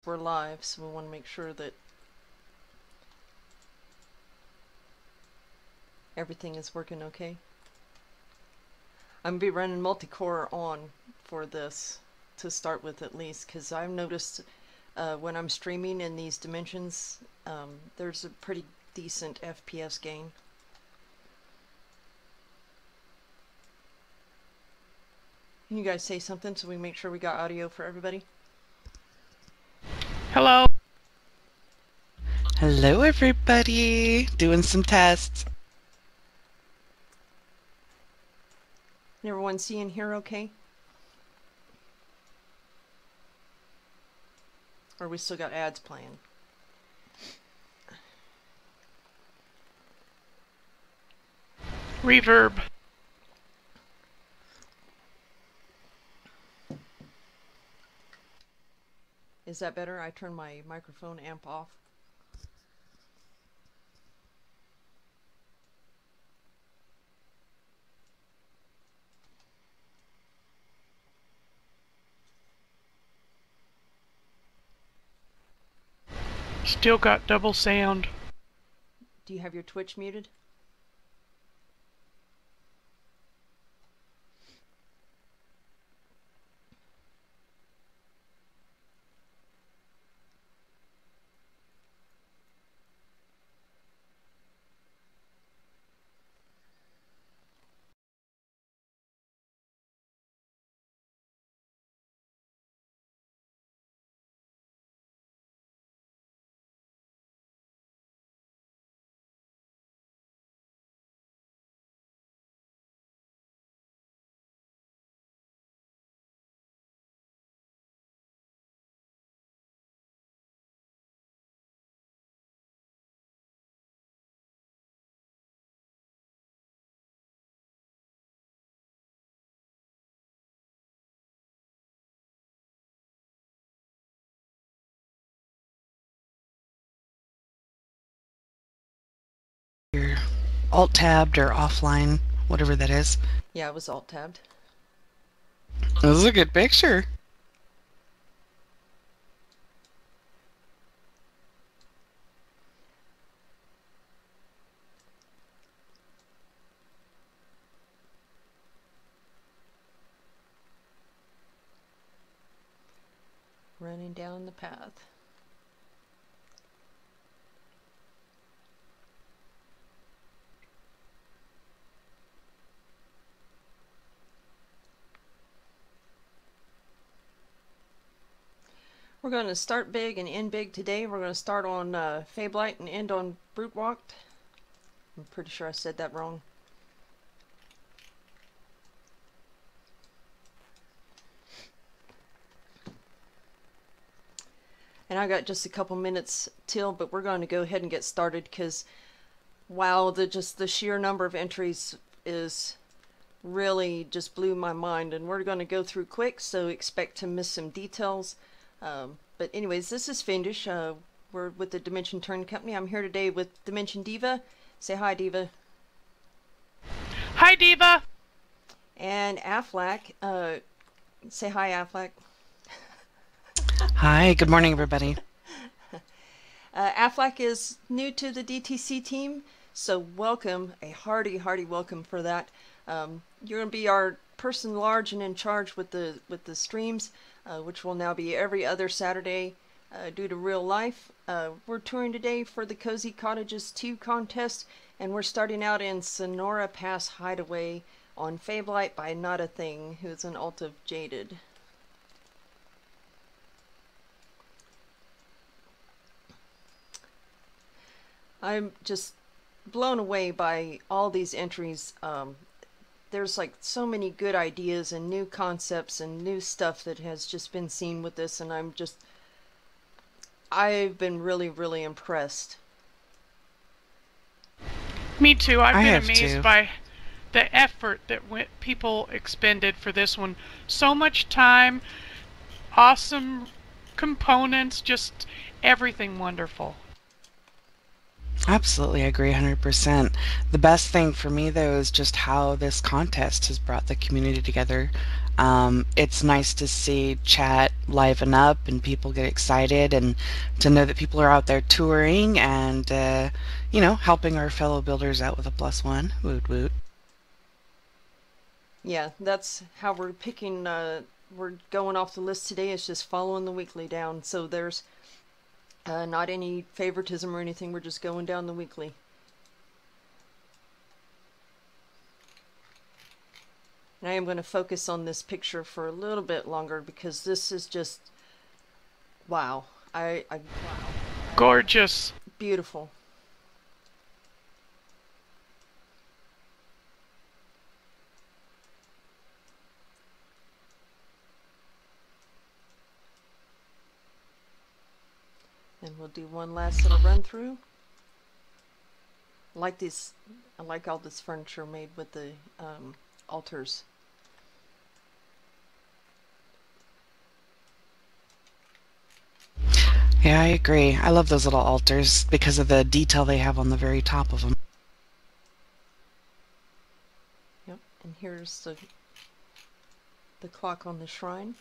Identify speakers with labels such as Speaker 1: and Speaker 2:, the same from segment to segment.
Speaker 1: We're live, so we want to make sure that everything is working okay. I'm going to be running multi-core on for this to start with at least, because I've noticed when I'm streaming in these dimensions, there's a pretty decent FPS gain. Can you guys say something so we make sure we got audio for everybody?
Speaker 2: Hello.
Speaker 3: Hello, everybody. Doing some tests.
Speaker 1: Can everyone see and hear okay? Or we still got ads playing?
Speaker 2: Reverb.
Speaker 1: Is that better? I turned my microphone amp off.
Speaker 2: Still got double sound.
Speaker 1: Do you have your Twitch muted?
Speaker 3: You're alt-tabbed or offline, whatever that is.
Speaker 1: Yeah, it was alt-tabbed.
Speaker 3: This is a good picture.
Speaker 1: Running down the path. We're going to start big and end big today. We're going to start on Feyblight and end on Brutewalked. I'm pretty sure I said that wrong. And I got just a couple minutes till, but we're going to go ahead and get started because, wow, the sheer number of entries is really just blew my mind. And we're going to go through quick, so expect to miss some details. But anyways, this is Fiendish. We're with the Dimension Turn Company. I'm here today with Dimension Diva. Say hi, Diva.
Speaker 2: Hi, Diva.
Speaker 1: And Aflac. Say hi, Aflac.
Speaker 3: Hi, good morning, everybody.
Speaker 1: Aflac is new to the DTC team, so welcome, a hearty, hearty welcome for that. You're going to be our person large and in charge with the streams, which will now be every other Saturday due to real life. We're touring today for the Cozy Cottages 2 contest, and we're starting out in Sonora Pass Hideaway on Feyblight by Not a Thing, who's an alt of Jaded. I'm just blown away by all these entries. There's like so many good ideas and new concepts and new stuff that has just been seen with this, and I've been really, really impressed.
Speaker 2: Me too. I've been
Speaker 3: have
Speaker 2: amazed
Speaker 3: too.
Speaker 2: by the effort that people expended for this one. So much time, awesome components, just everything wonderful.
Speaker 3: Absolutely, I agree 100%. The best thing for me, though, is just how this contest has brought the community together. It's nice to see chat liven up and people get excited, and to know that people are out there touring and, helping our fellow builders out with a +1. Woot woot.
Speaker 1: Yeah, that's how we're picking. We're going off the list today. It's just following the weekly down. So there's not any favoritism or anything. We're just going down the weekly. And I am going to focus on this picture for a little bit longer because this is just wow. Wow.
Speaker 2: Gorgeous.
Speaker 1: Beautiful. And we'll do one last little run through. I like all this furniture made with the altars.
Speaker 3: Yeah, I agree. I love those little altars because of the detail they have on the very top of them.
Speaker 1: Yep, and here's the clock on the shrine.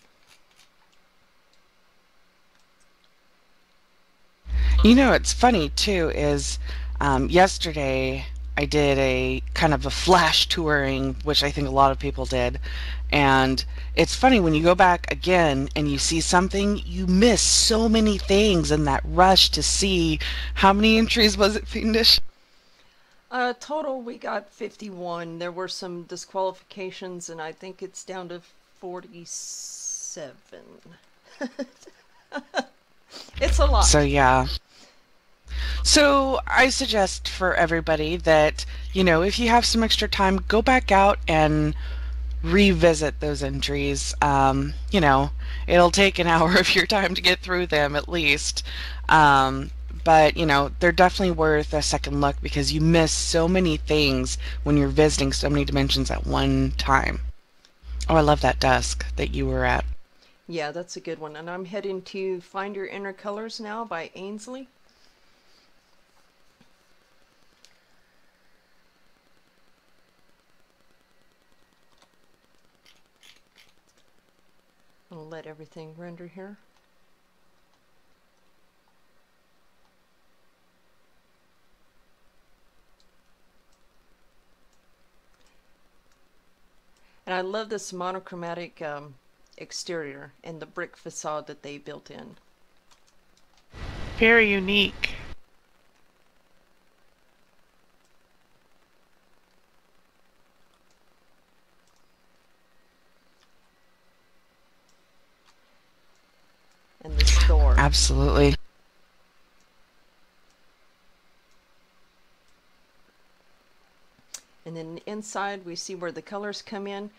Speaker 3: You know, it's funny too is yesterday I did a kind of a flash touring, which I think a lot of people did. And it's funny when you go back again and you see something, you miss so many things in that rush to see. How many entries was it, Fiendish?
Speaker 1: Total, we got 51. There were some disqualifications, and I think it's down to 47. It's a lot.
Speaker 3: So yeah. So I suggest for everybody that, if you have some extra time, go back out and revisit those entries. It'll take an hour of your time to get through them at least. But, they're definitely worth a second look because you miss so many things when you're visiting so many dimensions at one time. Oh, I love that dusk that you were at.
Speaker 1: Yeah, that's a good one. And I'm heading to Find Your Inner Colors now by Ainsley. I'll let everything render here. And I love this monochromatic exterior and the brick facade that they built in.
Speaker 2: Very unique.
Speaker 1: And the store.
Speaker 3: Absolutely.
Speaker 1: And then inside we see where the colors come in.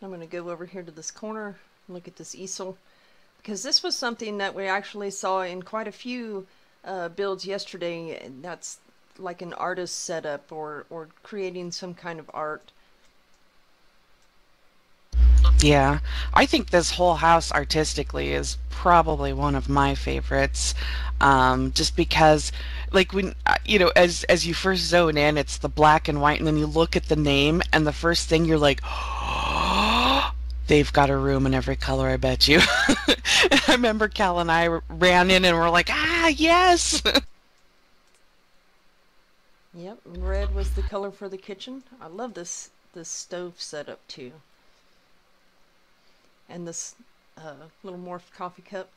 Speaker 1: I'm going to go over here to this corner and look at this easel, because this was something that we actually saw in quite a few builds yesterday, and that's like an artist setup or creating some kind of art.
Speaker 3: Yeah, I think this whole house artistically is probably one of my favorites. Just because, like when as you first zone in, it's the black and white, and then you look at the name, and the first thing you're like, oh, they've got a room in every color, I bet you. I remember Cal and I ran in and were like, yes.
Speaker 1: Yep, red was the color for the kitchen. I love this stove setup too. And this little morphed coffee cup.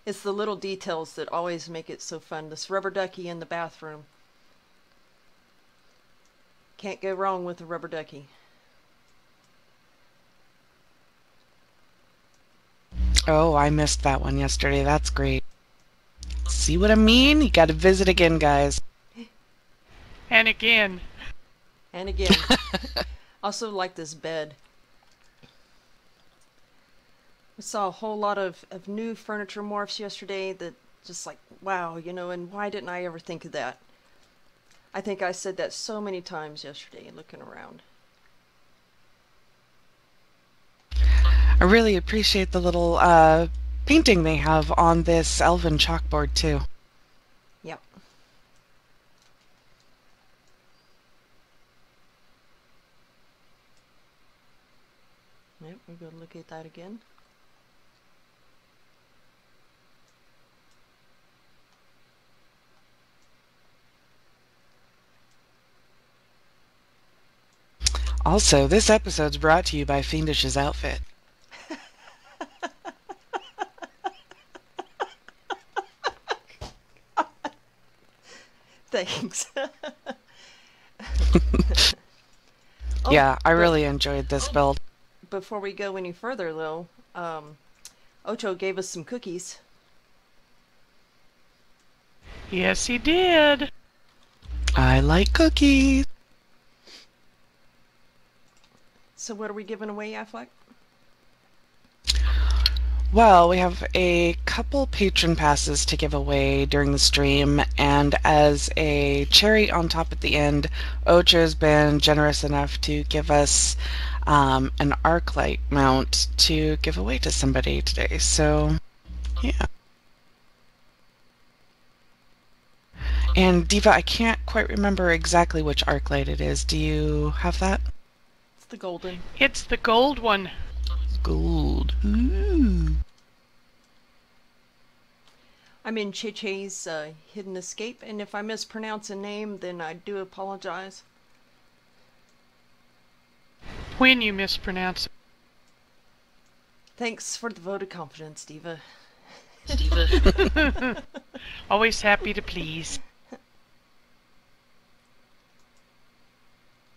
Speaker 1: It's the little details that always make it so fun. This rubber ducky in the bathroom. Can't go wrong with a rubber ducky.
Speaker 3: Oh, I missed that one yesterday. That's great. See what I mean? You got to visit again, guys.
Speaker 2: And again.
Speaker 1: And again. Also like this bed. We saw a whole lot of new furniture morphs yesterday that just like, wow, and why didn't I ever think of that? I think I said that so many times yesterday looking around.
Speaker 3: I really appreciate the little painting they have on this elven chalkboard too.
Speaker 1: Yep. Yep, we'll go look at that again.
Speaker 3: Also, this episode's brought to you by Fiendish's Outfit.
Speaker 1: Thanks.
Speaker 3: Yeah, I really enjoyed this build.
Speaker 1: Before we go any further, though, Ocho gave us some cookies.
Speaker 2: Yes, he did.
Speaker 3: I like cookies.
Speaker 1: So what are we giving away, Affleck?
Speaker 3: Well, we have a couple patron passes to give away during the stream, and as a cherry on top at the end, Ocho's been generous enough to give us an arc light mount to give away to somebody today. So, yeah. And Diva, I can't quite remember exactly which arc light it is. Do you have that?
Speaker 1: It's the golden.
Speaker 2: It's the gold one.
Speaker 3: Gold. Ooh.
Speaker 1: I'm in Che-Che's Hidden Escape, and if I mispronounce a name, then I do apologize.
Speaker 2: When you mispronounce it.
Speaker 1: Thanks for the vote of confidence, Diva.
Speaker 2: Always happy to please.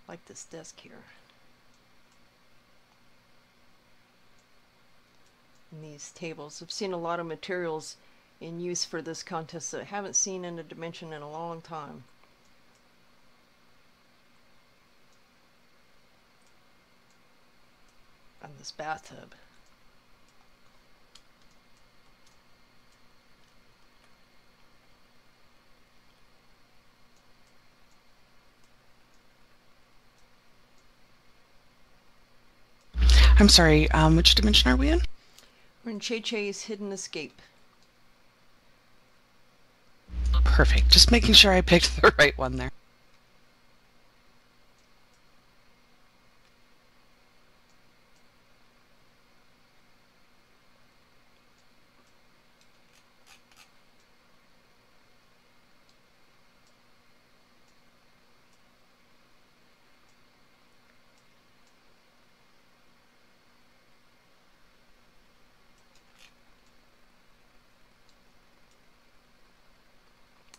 Speaker 1: Like this desk here. And these tables. I've seen a lot of materials in use for this contest that I haven't seen in a dimension in a long time. And this bathtub.
Speaker 3: I'm sorry, which dimension are we in?
Speaker 1: We're in Che-Che's Hidden Escape.
Speaker 3: Perfect. Just making sure I picked the right one there.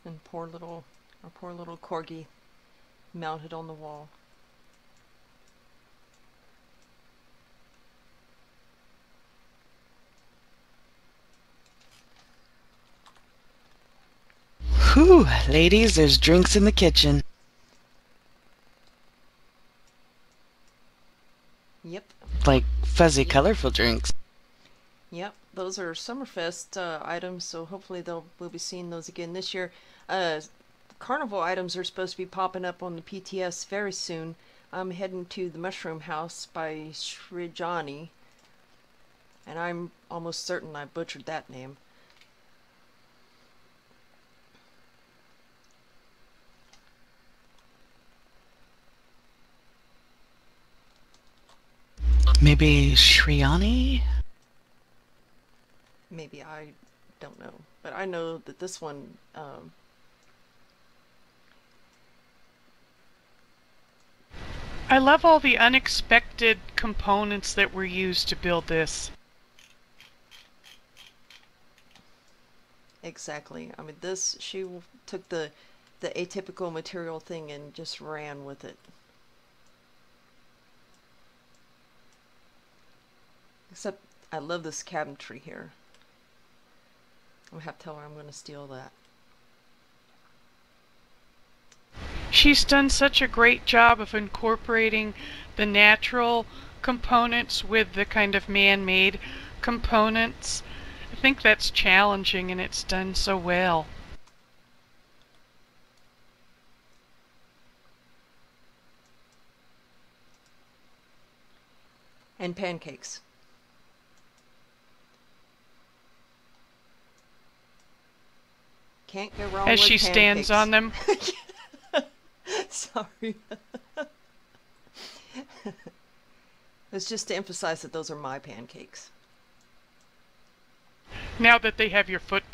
Speaker 1: And our poor little corgi mounted on the wall.
Speaker 3: Whew, ladies, there's drinks in the kitchen.
Speaker 1: Yep.
Speaker 3: Like fuzzy, colorful drinks.
Speaker 1: Yep, those are Summerfest items, so hopefully we'll be seeing those again this year. Carnival items are supposed to be popping up on the PTS very soon. I'm heading to the Mushroom House by Srijani, and I'm almost certain I butchered that name.
Speaker 3: Maybe Shriani?
Speaker 1: Maybe, I don't know. But I know that this one,
Speaker 2: I love all the unexpected components that were used to build this.
Speaker 1: exactly. I mean, she took the atypical material thing and just ran with it. Except, I love this cabinetry here. I'll have to tell her I'm going to steal that.
Speaker 2: She's done such a great job of incorporating the natural components with the kind of man-made components. I think that's challenging, and it's done so well.
Speaker 1: And pancakes. Can't go wrong
Speaker 2: As
Speaker 1: with
Speaker 2: she
Speaker 1: pancakes.
Speaker 2: stands on them.
Speaker 1: Sorry. It's just to emphasize that those are my pancakes.
Speaker 2: Now that they have your footprint.